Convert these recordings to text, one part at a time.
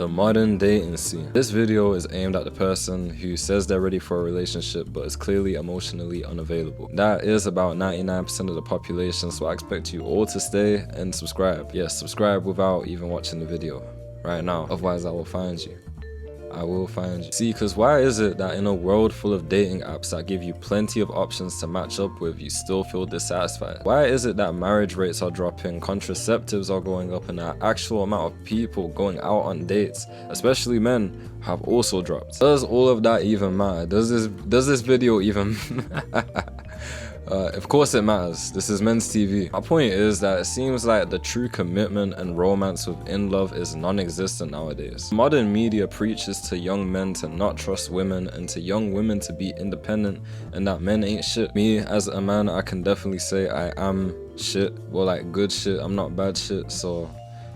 The modern dating scene. This video is aimed at the person who says they're ready for a relationship but is clearly emotionally unavailable. That is about 99% of the population, so I expect you all to stay and subscribe. Yes, subscribe without even watching the video right now, otherwise I will find you. I will find you. See, because why is it that in a world full of dating apps that give you plenty of options to match up with, you still feel dissatisfied? Why is it that marriage rates are dropping, contraceptives are going up, and the actual amount of people going out on dates, especially men, have also dropped? Does all of that even matter? Does this video even of course it matters. This is Men's TV. My point is that it seems like the true commitment and romance within love is non-existent nowadays. Modern media preaches to young men to not trust women and to young women to be independent and that men ain't shit. Me, as a man, I can definitely say I am shit. Well, like good shit. I'm not bad shit, so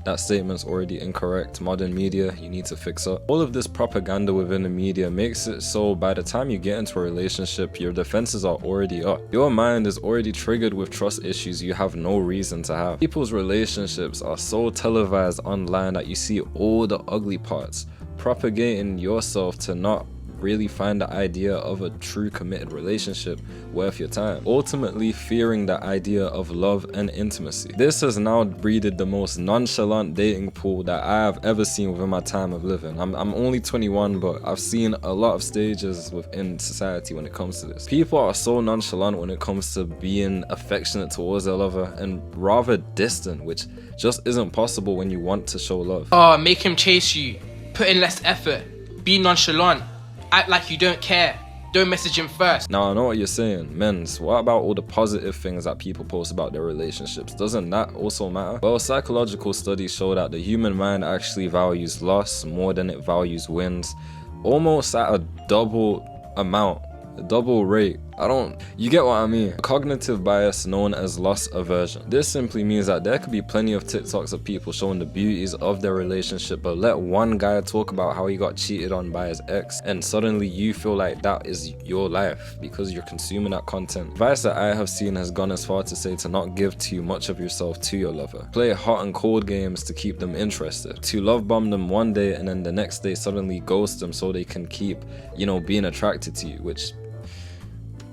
that statement's already incorrect. Modern media, you need to fix up. All of this propaganda within the media makes it so by the time you get into a relationship, your defenses are already up. Your mind is already triggered with trust issues you have no reason to have. People's relationships are so televised online that you see all the ugly parts, propagating yourself to not really find the idea of a true committed relationship worth your time, ultimately fearing the idea of love and intimacy. This has now breeded the most nonchalant dating pool that I have ever seen within my time of living. I'm only 21, but I've seen a lot of stages within society when it comes to this. People are so nonchalant when it comes to being affectionate towards their lover and rather distant, which just isn't possible when you want to show love. Make him chase you, put in less effort, be nonchalant, act like you don't care, don't message him first. Now I know what you're saying, men's, what about all the positive things that people post about their relationships? Doesn't that also matter? Well, psychological studies show that the human mind actually values loss more than it values wins, almost at a double amount, a double rate. You get what I mean? A cognitive bias known as loss aversion. This simply means that there could be plenty of TikToks of people showing the beauties of their relationship, but let one guy talk about how he got cheated on by his ex, and suddenly you feel like that is your life because you're consuming that content. Advice that I have seen has gone as far to say to not give too much of yourself to your lover. Play hot and cold games to keep them interested. To love bomb them one day and then the next day suddenly ghost them so they can keep, being attracted to you, which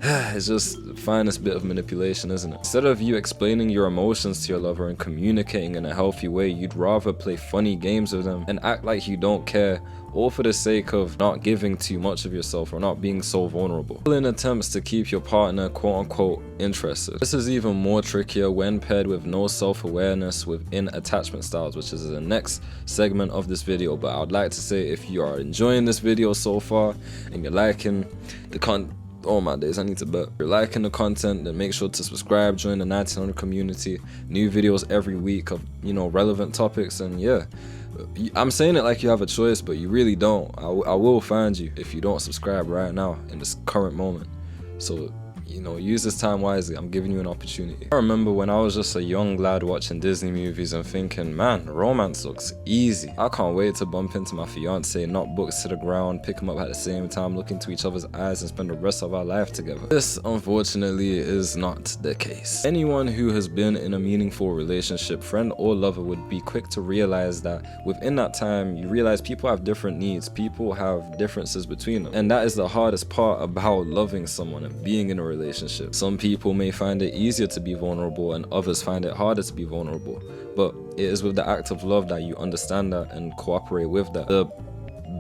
it's just the finest bit of manipulation, isn't it? Instead of you explaining your emotions to your lover and communicating in a healthy way, you'd rather play funny games with them and act like you don't care, all for the sake of not giving too much of yourself or not being so vulnerable, all in attempts to keep your partner quote-unquote interested. This is even more trickier when paired with no self-awareness within attachment styles, which is the next segment of this video. But I'd like to say, if you are enjoying this video so far and you're liking the content, oh my days, I need to bet. If you're liking the content, then make sure to subscribe, join the 1900 community. New videos every week of, relevant topics. And yeah, I'm saying it like you have a choice, but you really don't. I will find you if you don't subscribe right now in this current moment. So, use this time wisely. I'm giving you an opportunity. I remember when I was just a young lad watching Disney movies and thinking, man, romance looks easy. I can't wait to bump into my fiance, knock books to the ground, pick them up at the same time, look into each other's eyes and spend the rest of our life together. This, unfortunately, is not the case. Anyone who has been in a meaningful relationship, friend or lover, would be quick to realize that within that time, you realize people have different needs, people have differences between them. And that is the hardest part about loving someone and being in a relationship. Some people may find it easier to be vulnerable and others find it harder to be vulnerable, but it is with the act of love that you understand that and cooperate with that. The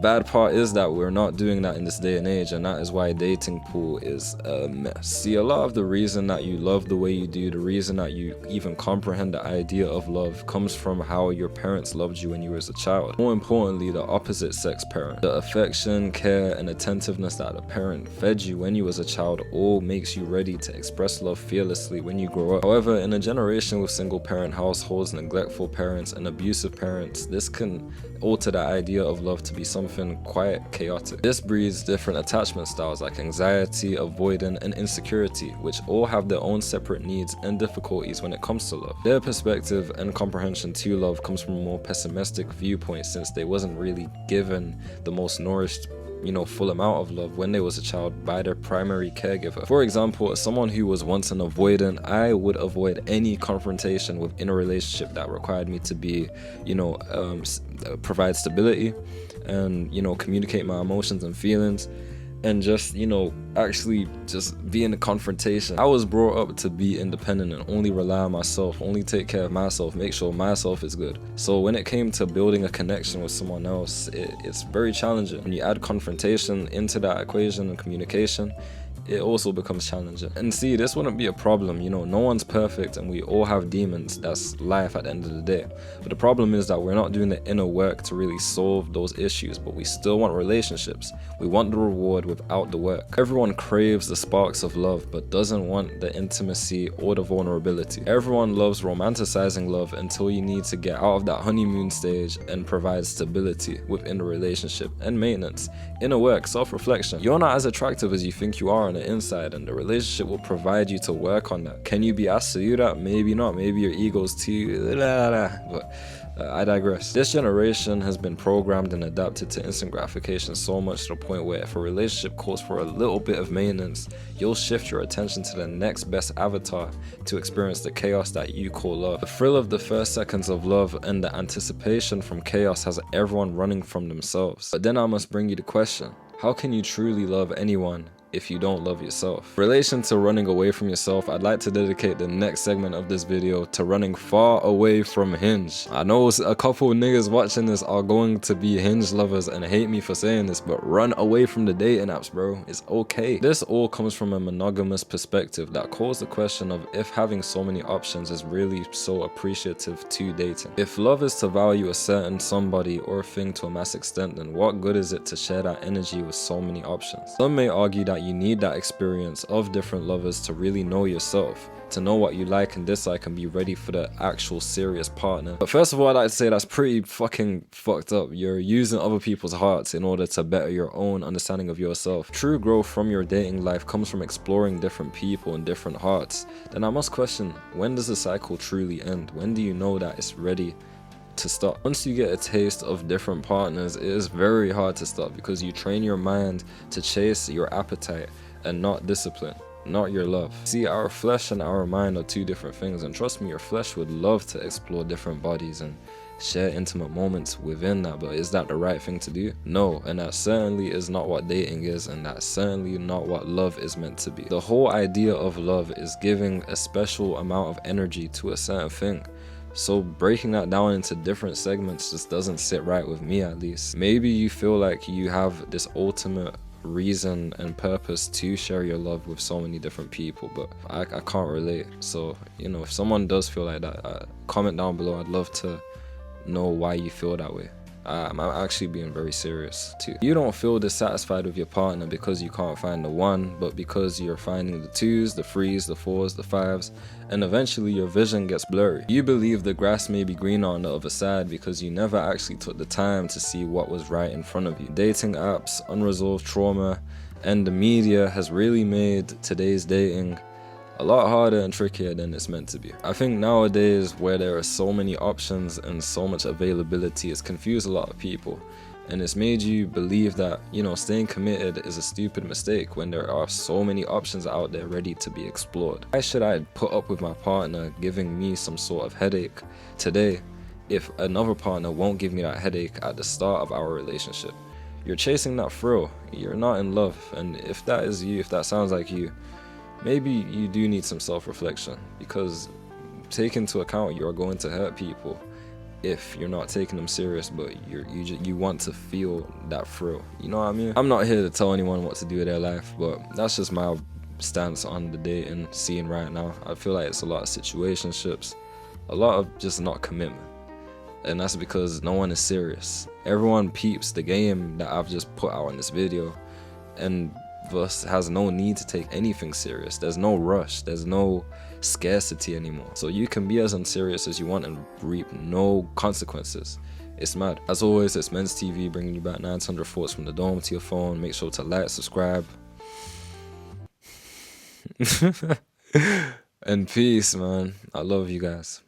bad part is that we're not doing that in this day and age, and that is why dating pool is a mess. See, a lot of the reason that you love the way you do, the reason that you even comprehend the idea of love, comes from how your parents loved you when you were a child. More importantly, the opposite sex parent. The affection, care, and attentiveness that a parent fed you when you was a child all makes you ready to express love fearlessly when you grow up. However, in a generation with single parent households, neglectful parents, and abusive parents, this can alter the idea of love to be something quite chaotic. This breeds different attachment styles like anxiety, avoidance, and insecurity, which all have their own separate needs and difficulties when it comes to love. Their perspective and comprehension to love comes from a more pessimistic viewpoint, since they wasn't really given the most nourished full amount of love when they was a child by their primary caregiver. For example, as someone who was once an avoidant, I would avoid any confrontation within a relationship that required me to be, provide stability and, communicate my emotions and feelings, and just, actually just be in a confrontation. I was brought up to be independent and only rely on myself, only take care of myself, make sure myself is good. So when it came to building a connection with someone else, it's very challenging. When you add confrontation into that equation and communication, it also becomes challenging. And see, this wouldn't be a problem, no one's perfect and we all have demons. That's life at the end of the day. But the problem is that we're not doing the inner work to really solve those issues, but we still want relationships. We want the reward without the work. Everyone craves the sparks of love, but doesn't want the intimacy or the vulnerability. Everyone loves romanticizing love until you need to get out of that honeymoon stage and provide stability within the relationship and maintenance. Inner work, self-reflection. You're not as attractive as you think you are on the inside, and the relationship will provide you to work on that. Can you be asked to do that? Maybe not. Maybe your ego's too but I digress. This generation has been programmed and adapted to instant gratification so much to the point where if a relationship calls for a little bit of maintenance, you'll shift your attention to the next best avatar to experience the chaos that you call love. The thrill of the first seconds of love and the anticipation from chaos has everyone running from themselves. But then I must bring you the question: how can you truly love anyone if you don't love yourself? In relation to running away from yourself, I'd like to dedicate the next segment of this video to running far away from Hinge. I know a couple niggas watching this are going to be Hinge lovers and hate me for saying this, but run away from the dating apps, bro. It's okay. This all comes from a monogamous perspective that calls the question of if having so many options is really so appreciative to dating. If love is to value a certain somebody or thing to a mass extent, then what good is it to share that energy with so many options? Some may argue that you need that experience of different lovers to really know yourself, to know what you like and dislike and be ready for the actual serious partner. But first of all, I'd like to say that's pretty fucking fucked up. You're using other people's hearts in order to better your own understanding of yourself. True growth from your dating life comes from exploring different people and different hearts. Then I must question, when does the cycle truly end? When do you know that it's ready to stop? Once you get a taste of different partners, it is very hard to stop because you train your mind to chase your appetite and not discipline, not your love. See, our flesh and our mind are two different things, and trust me, your flesh would love to explore different bodies and share intimate moments within that, but is that the right thing to do? No, and that certainly is not what dating is, and that's certainly not what love is meant to be. The whole idea of love is giving a special amount of energy to a certain thing. So breaking that down into different segments just doesn't sit right with me, at least. Maybe you feel like you have this ultimate reason and purpose to share your love with so many different people, but I can't relate. So, if someone does feel like that, comment down below. I'd love to know why you feel that way. I'm actually being very serious too. You don't feel dissatisfied with your partner because you can't find the one, but because you're finding the 2s, the 3s, the 4s, the 5s, and eventually your vision gets blurry. You believe the grass may be greener on the other side because you never actually took the time to see what was right in front of you. Dating apps, unresolved trauma, and the media has really made today's dating a lot harder and trickier than it's meant to be. I think nowadays, where there are so many options and so much availability, it's confused a lot of people, and it's made you believe that staying committed is a stupid mistake when there are so many options out there ready to be explored. Why should I put up with my partner giving me some sort of headache today if another partner won't give me that headache at the start of our relationship? You're chasing that thrill, you're not in love, and if that is you, if that sounds like you, maybe you do need some self-reflection, because take into account you're going to hurt people if you're not taking them serious, but you want to feel that thrill. You know what I mean? I'm not here to tell anyone what to do with their life, but that's just my stance on the dating scene right now. I feel like it's a lot of situationships, a lot of just not commitment, and that's because no one is serious. Everyone peeps the game that I've just put out in this video, and thus has no need to take anything serious. There's no rush, there's no scarcity anymore. So you can be as unserious as you want and reap no consequences. It's mad. As always, it's Men's TV, bringing you back 900 thoughts from the dome to your phone. Make sure to like, subscribe, and peace, man. I love you guys.